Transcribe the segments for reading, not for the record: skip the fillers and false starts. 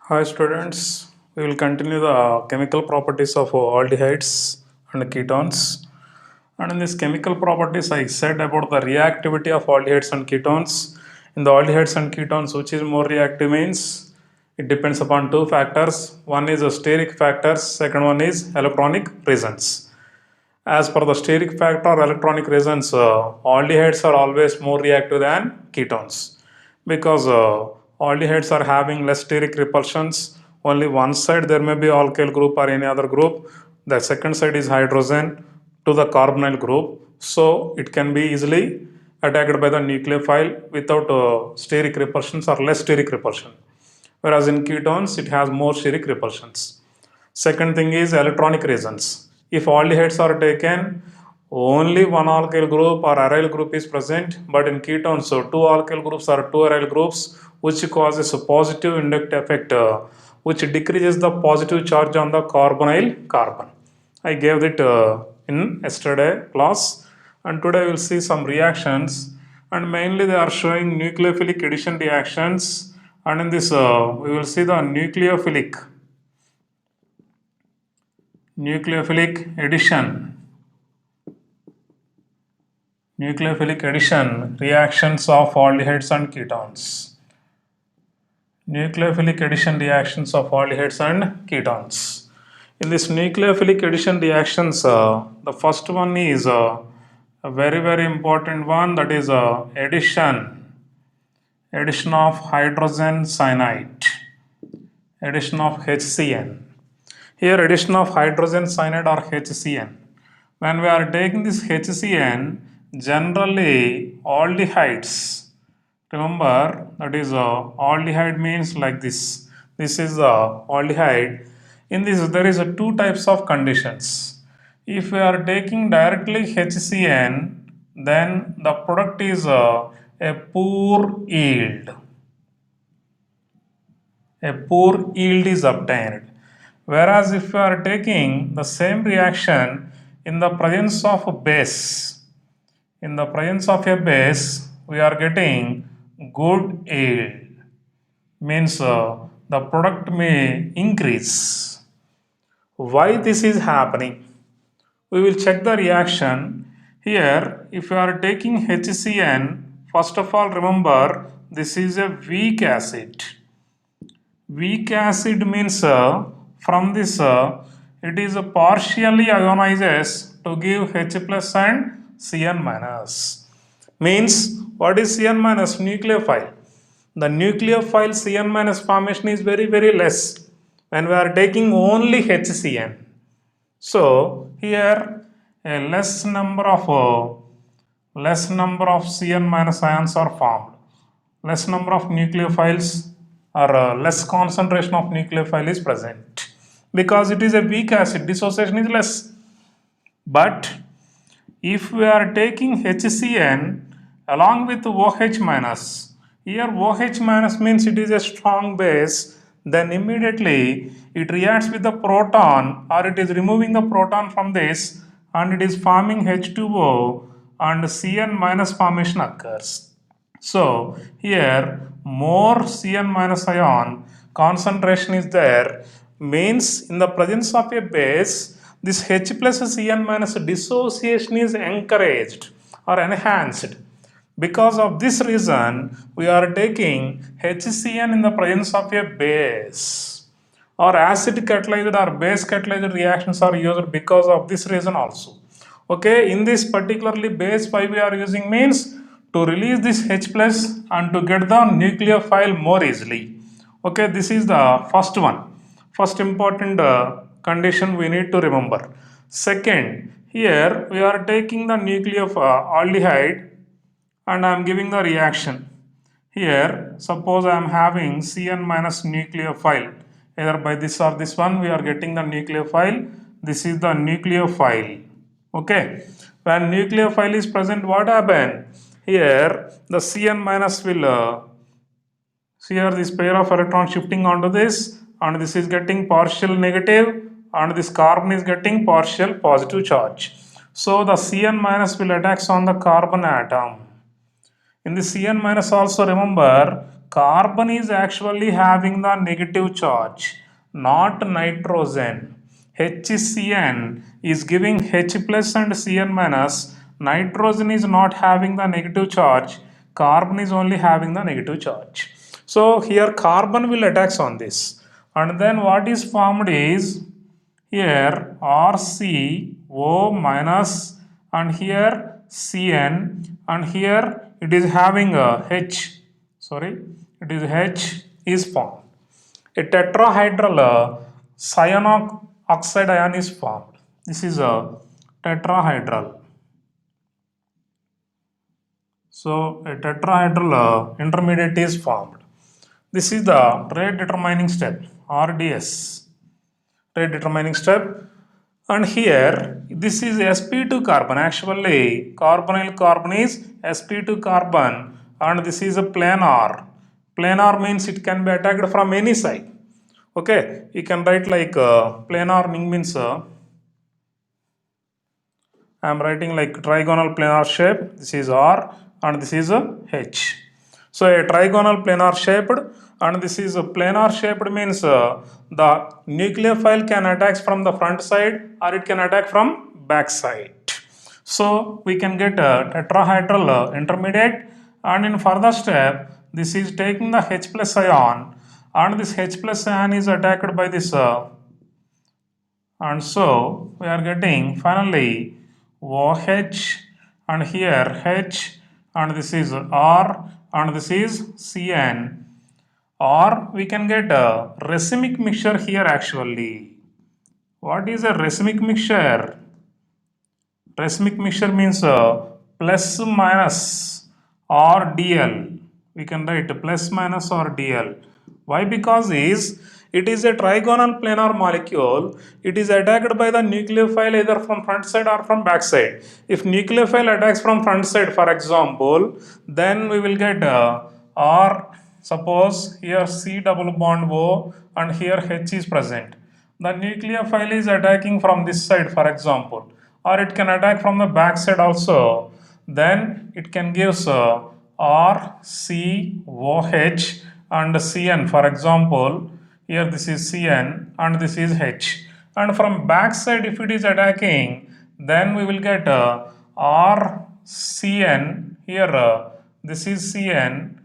Hi students, we will continue the chemical properties of aldehydes and ketones. And in this chemical properties, I said about the reactivity of aldehydes and ketones. In the aldehydes and ketones, which is more reactive means it depends upon two factors. One is the steric factors, second one is electronic reasons. As per the steric factor or electronic resonance, aldehydes are always more reactive than ketones because aldehydes are having less steric repulsions. Only one side there may be alkyl group or any other group. The second side is hydrogen to the carbonyl group, so it can be easily attacked by the nucleophile without steric repulsions or less steric repulsion. Whereas in ketones, it has more steric repulsions. Second thing is electronic resonance. If aldehydes are taken, only one alkyl group or aryl group is present, but in ketones, so two alkyl groups or two aryl groups, which causes a positive inductive effect, which decreases the positive charge on the carbonyl carbon. I gave it in yesterday class, and today we'll see some reactions, and mainly they are showing nucleophilic addition reactions, and in this we will see the nucleophilic addition nucleophilic addition reactions of aldehydes and ketones. Nucleophilic addition reactions of aldehydes and ketones. In this nucleophilic addition reactions, the first one is a very important one, that is addition of hydrogen cyanide, addition of HCN. Here addition of hydrogen cyanide or HCN. When we are taking this HCN, generally aldehydes, remember that is aldehyde means like this. This is aldehyde. In this there is two types of conditions. If we are taking directly HCN, then the product is a poor yield. A poor yield is obtained. Whereas if you are taking the same reaction in the presence of a base, in the presence of a base, we are getting good yield. Means the product may increase. Why this is happening? We will check the reaction. Here, if you are taking HCN, first of all remember this is a weak acid. Weak acid means from this it is partially ionizes to give H plus and Cn minus. Means what is Cn minus? Nucleophile. The nucleophile Cn minus formation is very less when we are taking only HCN. So here a less number of Cn minus ions are formed. Less number of nucleophiles or less concentration of nucleophile is present because it is a weak acid, dissociation is less. But if we are taking HCN along with OH minus, here OH minus means it is a strong base, then immediately it reacts with the proton or it is removing the proton from this and it is forming H2O and Cn minus formation occurs. So here more Cn minus ion concentration is there, means in the presence of a base this H plus Cn minus dissociation is encouraged or enhanced. Because of this reason we are taking HCN in the presence of a base, or acid catalyzed or base catalyzed reactions are used because of this reason also. Okay, in this particularly base why we are using means to release this H plus and to get the nucleophile more easily. Okay, this is the first one. First important condition we need to remember. Second, here we are taking the aldehyde and I am giving the reaction. Here, suppose I am having Cn minus nucleophile. Either by this or this one, we are getting the nucleophile. This is the nucleophile. Okay. When nucleophile is present, what happen? Here, the Cn minus will see here this pair of electrons shifting onto this, and this is getting partial negative, and this carbon is getting partial positive charge. So the Cn minus will attacks on the carbon atom. In the Cn minus also remember carbon is actually having the negative charge, not nitrogen. HCN is giving H plus and Cn minus. Nitrogen is not having the negative charge. Carbon is only having the negative charge. So here carbon will attacks on this. And then what is formed is here RCO minus and here Cn and here it is having a H. Sorry, it is H is formed. A tetrahedral cyano oxide ion is formed. This is a tetrahedral. So a tetrahedral intermediate is formed. This is the rate determining step, RDS, rate determining step. And here this is sp2 carbon. Actually carbonyl carbon is sp2 carbon and this is a planar. Planar means it can be attacked from any side. Okay, you can write like planar means I am writing like trigonal planar shape. This is R and this is a H. So a trigonal planar shaped and this is a planar shaped means the nucleophile can attack from the front side or it can attack from back side. So we can get a tetrahedral intermediate and in further step this is taking the H plus ion and this H plus ion is attacked by this and so we are getting finally OH and here H and this is R and this is Cn, or we can get a racemic mixture here actually. What is a racemic mixture? Racemic mixture means plus minus or dl. We can write plus minus or dl. Why? Because it is a trigonal planar molecule. It is attacked by the nucleophile either from front side or from back side. If nucleophile attacks from front side, for example, then we will get or suppose here C double bond O and here H is present. The nucleophile is attacking from this side, for example, or it can attack from the back side also. Then it can give R, C, OH and Cn. For example, here this is Cn and this is H. And from back side, if it is attacking, then we will get R, Cn. Here this is Cn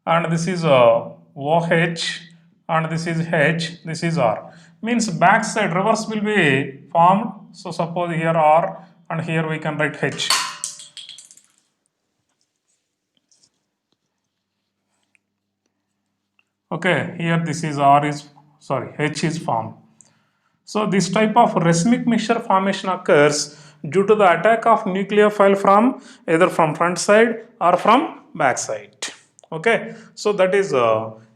and this is OH and this is H, this is R. Means backside reverse will be formed. So suppose here R and here we can write H. Okay, here this is R is, sorry, H is formed. So this type of racemic mixture formation occurs due to the attack of nucleophile from either from front side or from back side. Okay, so that is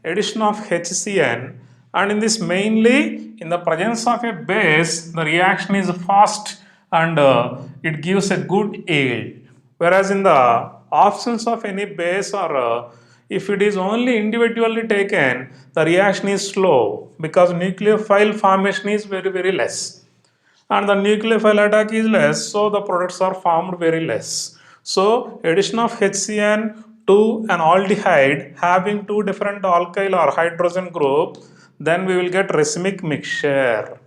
addition of HCN, and in this mainly in the presence of a base the reaction is fast and it gives a good yield, whereas in the absence of any base or if it is only individually taken, the reaction is slow because nucleophile formation is very less and the nucleophile attack is less, so the products are formed very less. So addition of HCN to an aldehyde having two different alkyl or hydrogen group, then we will get racemic mixture.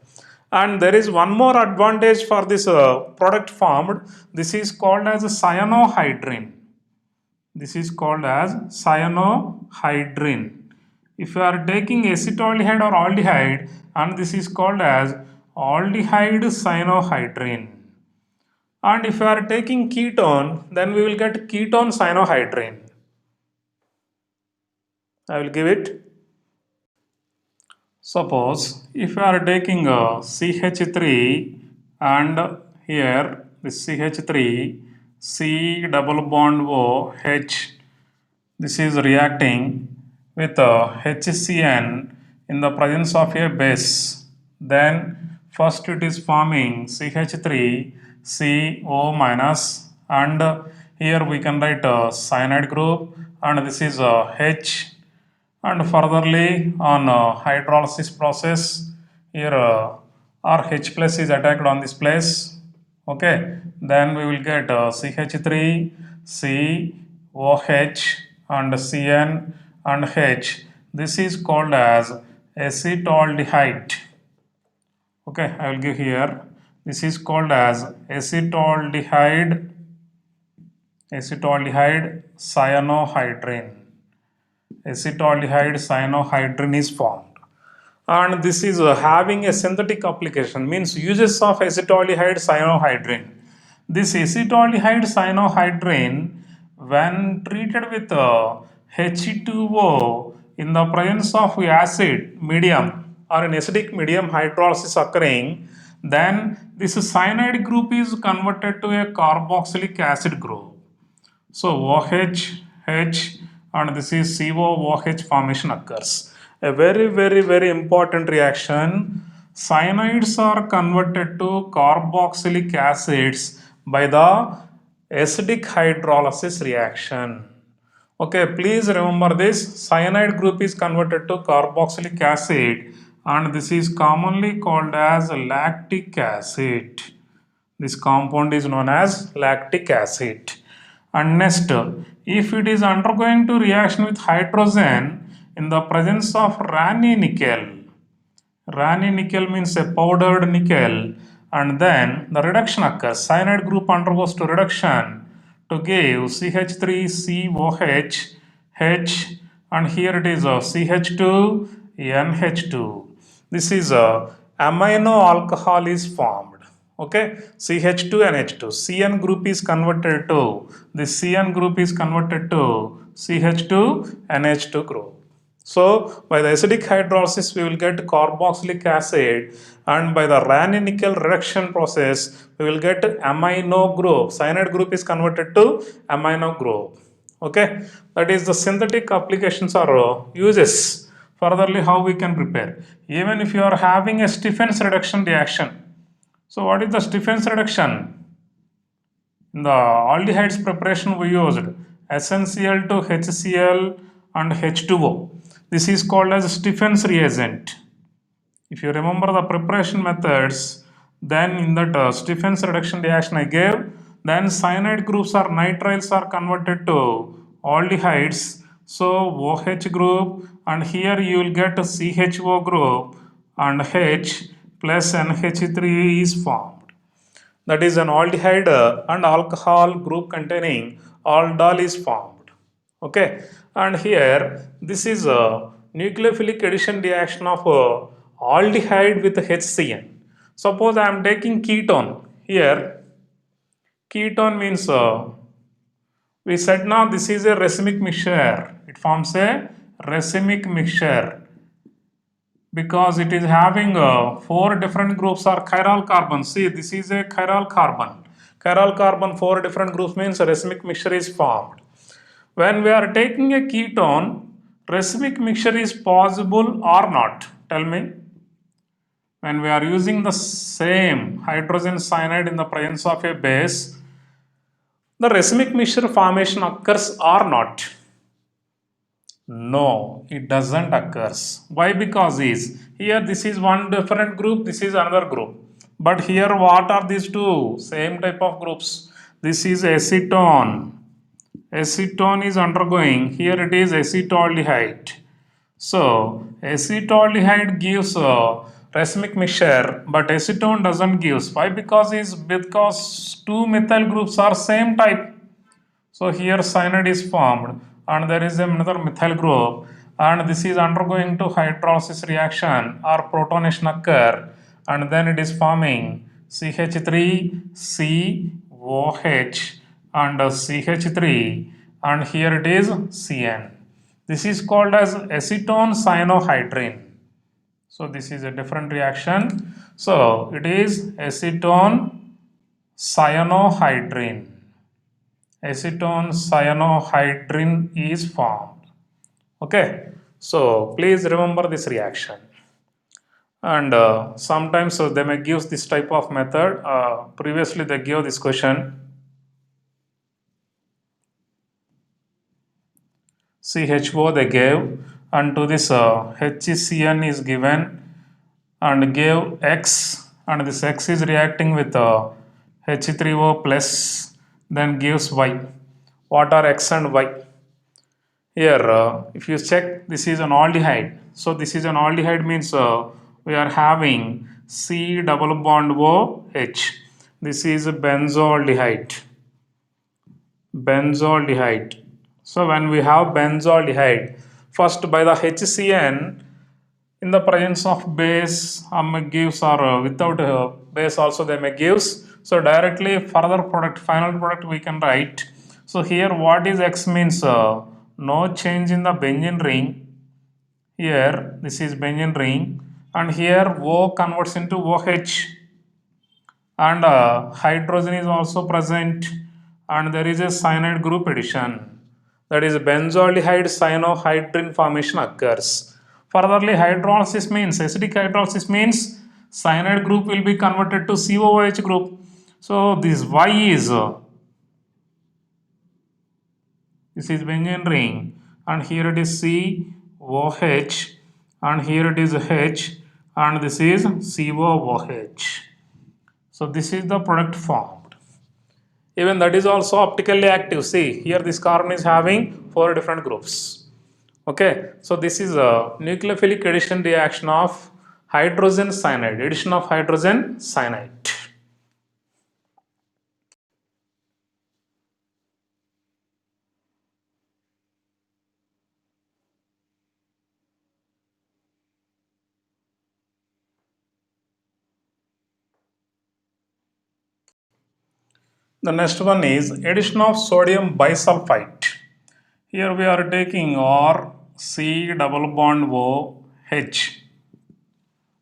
And there is one more advantage for this product formed. This is called as cyanohydrin. This is called as cyanohydrin. If you are taking acetaldehyde or aldehyde, and this is called as aldehyde cyanohydrin. And if you are taking ketone, then we will get ketone cyanohydrin. I will give it. Suppose if you are taking a CH3 and here this CH3, C double bond O, H, this is reacting with HCN in the presence of a base. Then first it is forming CH3, CO minus, and here we can write a cyanide group and this is H, and furtherly on hydrolysis process here RH plus is attacked on this place. Okay, then we will get CH3, C, OH and Cn and H. This is called as acetaldehyde. Okay, I will give here. This is called as acetaldehyde cyanohydrin. Acetaldehyde cyanohydrin is formed, and this is having a synthetic application, means uses of acetaldehyde cyanohydrin. This acetaldehyde cyanohydrin, when treated with H2O in the presence of acid medium or an acidic medium, hydrolysis occurring, then this cyanide group is converted to a carboxylic acid group. So OH, H, and this is COOH formation occurs. A very important reaction. Cyanides are converted to carboxylic acids by the acidic hydrolysis reaction. Okay, please remember this. Cyanide group is converted to carboxylic acid, and this is commonly called as lactic acid. This compound is known as lactic acid. And next, if it is undergoing to reaction with hydrogen in the presence of Raney nickel. Raney nickel means a powdered nickel, and then the reduction occurs. Cyanide group undergoes to reduction to give CH3COH, H, and here it is CH2, NH2. This is a amino alcohol is formed. Okay, CH2 and H2. CN group is converted to, this CN group is converted to CH2 NH2 group. So by the acidic hydrolysis we will get carboxylic acid, and by the Raney nickel reduction process we will get amino group. Cyanide group is converted to amino group. Okay, that is the synthetic applications or uses. Furtherly, how we can prepare. Even if you are having a Stephens reduction reaction. So what is the Stephens reduction? In the aldehydes preparation we used SnCl to HCl and H2O. This is called as Stephens reagent. If you remember the preparation methods, then in that Stephens reduction reaction I gave, then cyanide groups or nitriles are converted to aldehydes. So OH group, and here you will get a CHO group, and H plus NH3 is formed. That is an aldehyde and alcohol group containing aldol is formed. Okay, and here this is a nucleophilic addition reaction of aldehyde with HCN. Suppose I am taking ketone. Here ketone means we said now this is a racemic mixture. It forms a racemic mixture because it is having four different groups or chiral carbons. See, this is a chiral carbon. Chiral carbon, four different groups means a racemic mixture is formed. When we are taking a ketone, racemic mixture is possible or not? Tell me. When we are using the same hydrogen cyanide in the presence of a base, the racemic mixture formation occurs or not? No, it doesn't occurs. Why? Because is here this is one different group, this is another group. But here what are these two? Same type of groups. This is acetone. Acetone is undergoing, here it is acetaldehyde. So acetaldehyde gives a racemic mixture, but acetone doesn't give. Why? Because two methyl groups are same type. So here cyanide is formed, and there is another methyl group, and this is undergoing to hydrolysis reaction or protonation occur, and then it is forming CH3COH and CH3, and here it is CN. This is called as acetone cyanohydrin. So this is a different reaction. So it is acetone cyanohydrin. Acetone cyanohydrin is formed. Okay, so please remember this reaction. And sometimes they may give this type of method. Previously they gave this question. CHO they gave, and to this HCN is given and gave X, and this X is reacting with H3O plus, then gives Y. What are X and Y? Here, if you check, this is an aldehyde. So this is an aldehyde means we are having C double bond OH. This is a benzaldehyde. Benzaldehyde. So when we have benzaldehyde, first by the HCN, in the presence of base, may gives, or without base also they may gives. So directly further product, final product we can write. So here what is X means no change in the benzene ring. Here this is benzene ring, and here O converts into OH, and hydrogen is also present, and there is a cyanide group addition, that is benzaldehyde cyanohydrin formation occurs. Furtherly, hydrolysis means acidic hydrolysis means cyanide group will be converted to COOH group. So this Y is this is benzene ring, and here it is COH, and here it is H, and this is COOH. So this is the product formed. Even that is also optically active. See, here this carbon is having 4 different groups. Okay, so this is a nucleophilic addition reaction of hydrogen cyanide, addition of hydrogen cyanide. The next one is addition of sodium bisulfite. Here we are taking R C double bond O H,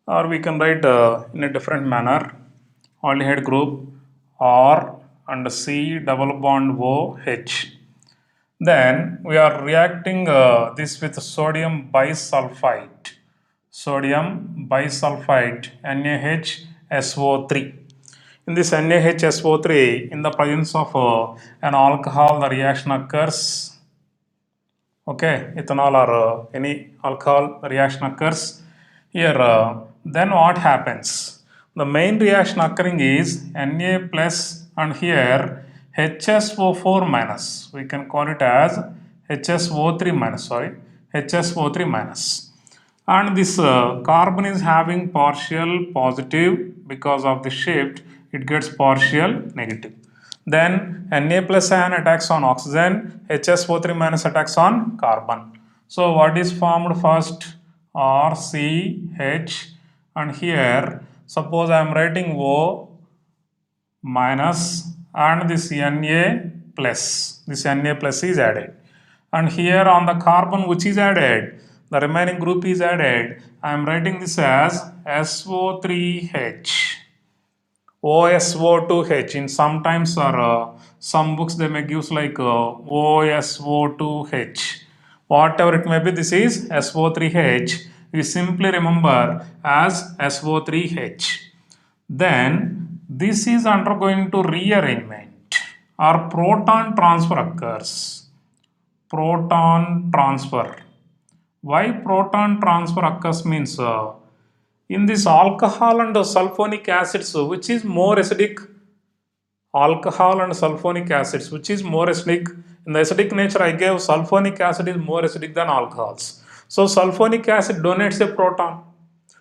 or we can write in a different manner, aldehyde group R and C double bond OH. Then we are reacting this with sodium bisulfite, sodium bisulfite NaHSO3. In this NaHSO3, in the presence of an alcohol, the reaction occurs. Okay, ethanol or any alcohol, the reaction occurs. Here, then what happens? The main reaction occurring is Na plus, and here HSO4 minus. We can call it as HSO3 minus, sorry, HSO3 minus. And this carbon is having partial positive, because of the shift, it gets partial negative. Then Na plus ion attacks on oxygen, HSO3 minus attacks on carbon. So what is formed first? RCH, and here suppose I am writing O minus, and this Na plus, this Na plus is added, and here on the carbon which is added, the remaining group is added. I am writing this as SO3H. OSO2H. In sometimes or some books they may give like OSO2H. Whatever it may be, this is SO3H. We simply remember as SO3H. Then this is undergoing to rearrangement, or proton transfer occurs. Proton transfer. Why proton transfer occurs means in this alcohol and sulfonic acids, which is more acidic? Alcohol and sulfonic acids, which is more acidic? In the acidic nature, I gave sulfonic acid is more acidic than alcohols. So sulfonic acid donates a proton.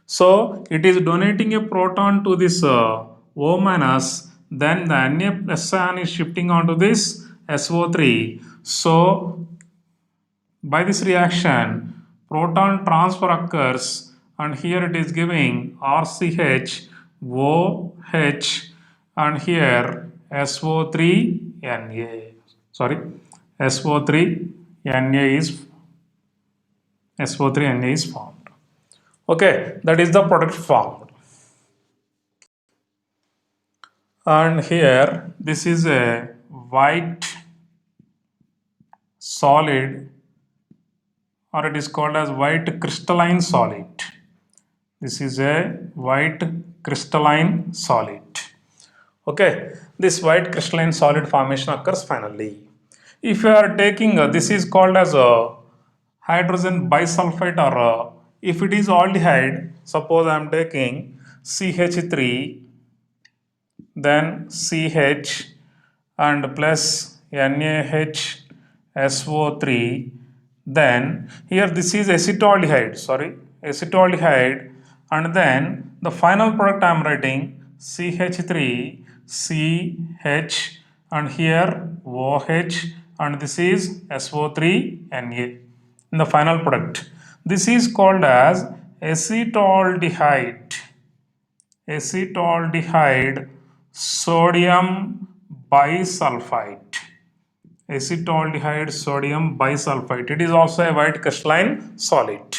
So it is donating a proton to this O minus, then the Na plus ion is shifting onto this SO3. So by this reaction, proton transfer occurs, and here it is giving RCH, OH, and here SO3Na. Sorry, SO3Na is formed. Okay, that is the product formed. And here this is a white solid, or it is called as white crystalline solid. This is a white crystalline solid. Okay, this white crystalline solid formation occurs finally. If you are taking this is called as a hydrogen bisulfite, or if it is aldehyde, suppose I am taking CH3, then CH, and plus NaHSO3, Then here this is acetaldehyde, and then the final product I am writing CH3, CH, and here OH, and this is SO3Na in the final product. This is called as acetaldehyde, sodium bisulfite, acetaldehyde sodium bisulfite. It is also a white crystalline solid.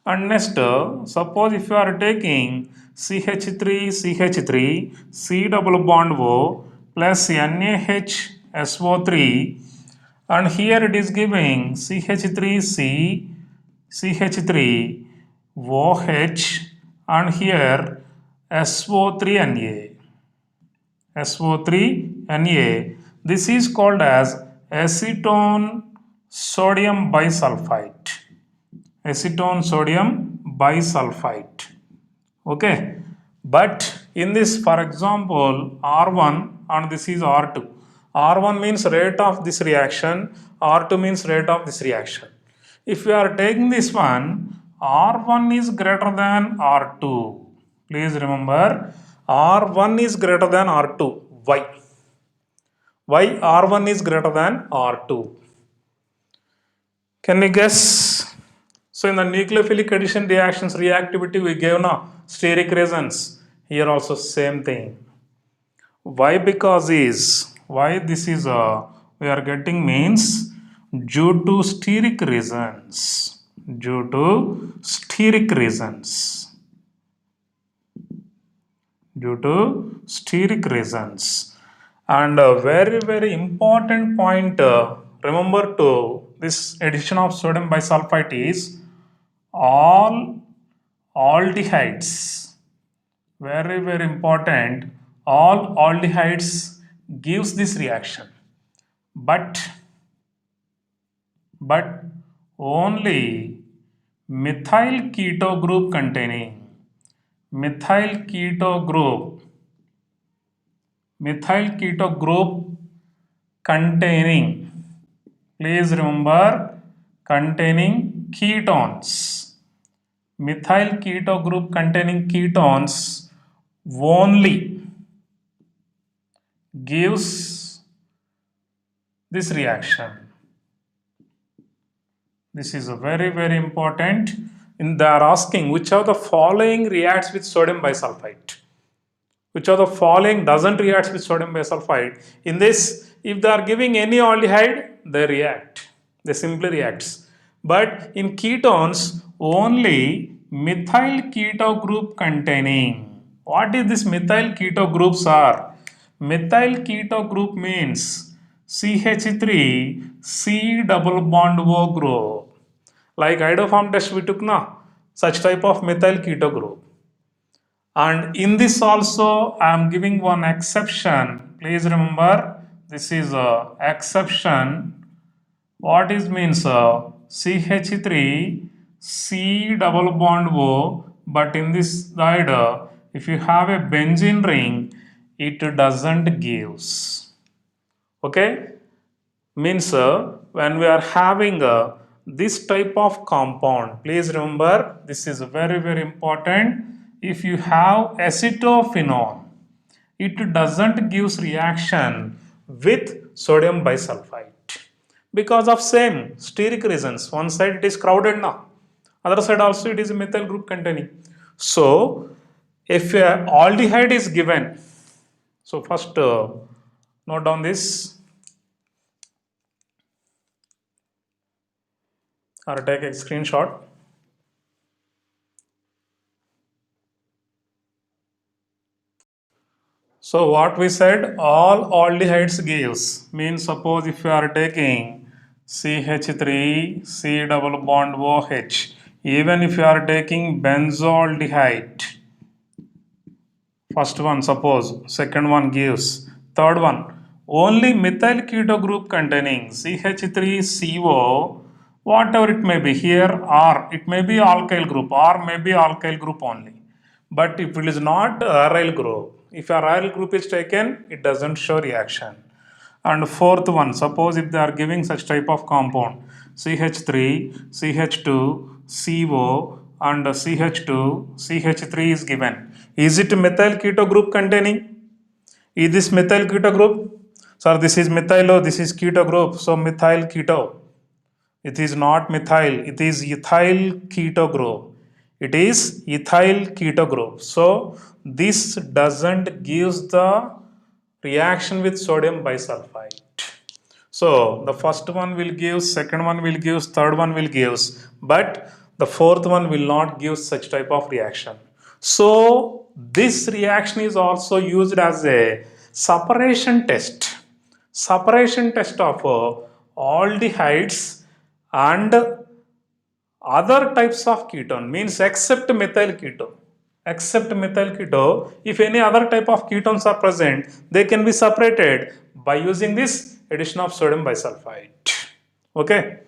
And next, suppose if you are taking CH3, C double bond O plus NaHSO3, and here it is giving CH3C, CH3 OH, and here SO3Na. SO3Na. This is called as acetone sodium bisulfite. Acetone sodium bisulfite. Okay. But in this, for example, R1 and this is R2. R1 means rate of this reaction, R2 means rate of this reaction. If we are taking this one, R1 is greater than R2. Please remember, R1 is greater than R2. Why? Why R1 is greater than R2? Can you guess? So in the nucleophilic addition reactions reactivity we gave now steric reasons. Here also same thing. Why? Because is why this is we are getting means due to steric reasons. Due to steric reasons. Due to steric reasons. And a very important point, remember to this addition of sodium bisulfite is all aldehydes, very important, all aldehydes gives this reaction, but only methyl keto group containing methyl keto group containing, please remember, containing ketones, methyl keto group containing ketones only gives this reaction. This is a very important. They are asking which of the following reacts with sodium bisulfite. Which of the following doesn't react with sodium bisulfite? In this, if they are giving any aldehyde, they react. They simply reacts. But in ketones, only methyl keto group containing. What is this methyl keto groups are? Methyl keto group means CH3 C double bond O group. Like iodoform test we took now, such type of methyl keto group. And in this also I am giving one exception. Please remember, this is a exception. What is means CH3 C double bond O, but in this side if you have a benzene ring, it doesn't gives. Okay, means when we are having this type of compound, please remember this is very important. If you have acetophenone, it doesn't gives reaction with sodium bisulfite because of same steric reasons. One side it is crowded now, other side also it is a methyl group containing. So if aldehyde is given, so first note down this or take a screenshot. So what we said, all aldehydes gives, means suppose if you are taking CH3 C double bond OH, even if you are taking benzaldehyde, first one suppose, second one gives, third one, only methyl keto group containing CH3CO, whatever it may be here, or it may be alkyl group, or maybe alkyl group only. But if it is not aryl group, if a aryl group is taken, it doesn't show reaction. And fourth one, suppose if they are giving such type of compound, CH3, CH2, CO, and CH2, CH3 is given. Is it methyl keto group containing? Is this methyl keto group? Sir, this is methylo, this is keto group, so methyl keto. It is not methyl, it is ethyl keto group. It is ethyl keto group. So this doesn't gives the reaction with sodium bisulfite. So the first one will give, second one will give, third one will give, but the fourth one will not give such type of reaction. So this reaction is also used as a separation test. Separation test of aldehydes and other types of ketone, means except methyl keto. Except methyl keto, if any other type of ketones are present, they can be separated by using this addition of sodium bisulfite. Okay,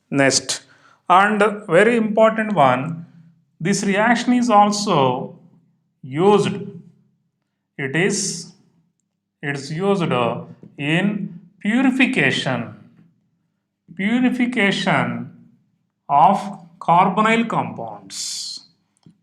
next, and very important one, this reaction is also used, it is it's used in purification of carbonyl compounds.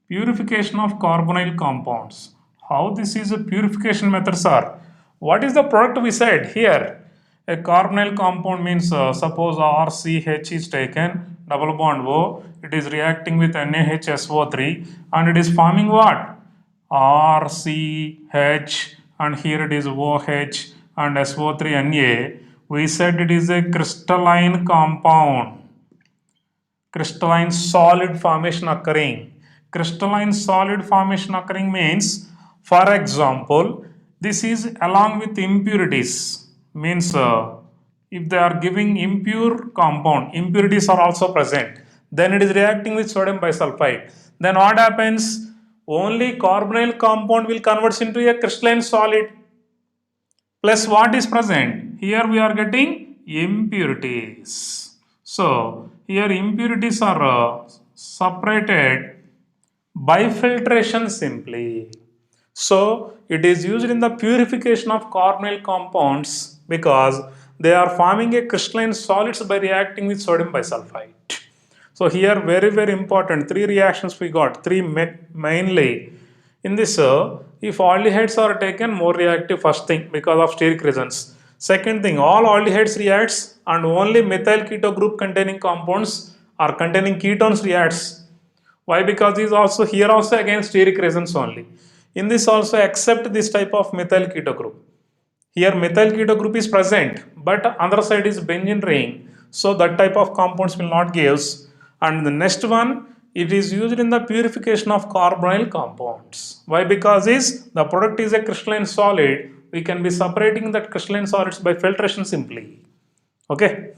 Purification of carbonyl compounds. How this is a purification method, sir? What is the product we said here? A carbonyl compound means suppose RCH is taken, double bond O, it is reacting with NaHSO3 and it is forming what? RCH and here it is OH and SO3Na. We said it is a crystalline compound, crystalline solid formation occurring. Crystalline solid formation occurring means, for example, this is along with impurities, means if they are giving impure compound, impurities are also present, then it is reacting with sodium bisulfite. Then what happens? Only carbonyl compound will convert into a crystalline solid. Plus what is present? Here we are getting impurities. So here impurities are separated by filtration simply. So it is used in the purification of carbonyl compounds because they are forming a crystalline solids by reacting with sodium bisulfite. So here very important, three reactions we got, three mainly. In this, if aldehydes are taken, more reactive first thing because of steric reasons. Second thing, all aldehydes reacts and only methyl keto group containing compounds or containing ketones reacts. Why? Because these also here also again steric reasons only. In this also accept this type of methyl keto group. Here methyl keto group is present, but other side is benzene ring. So that type of compounds will not give. And the next one, it is used in the purification of carbonyl compounds. Why? Because the product is a crystalline solid. We can be separating that crystalline solids by filtration simply. Okay.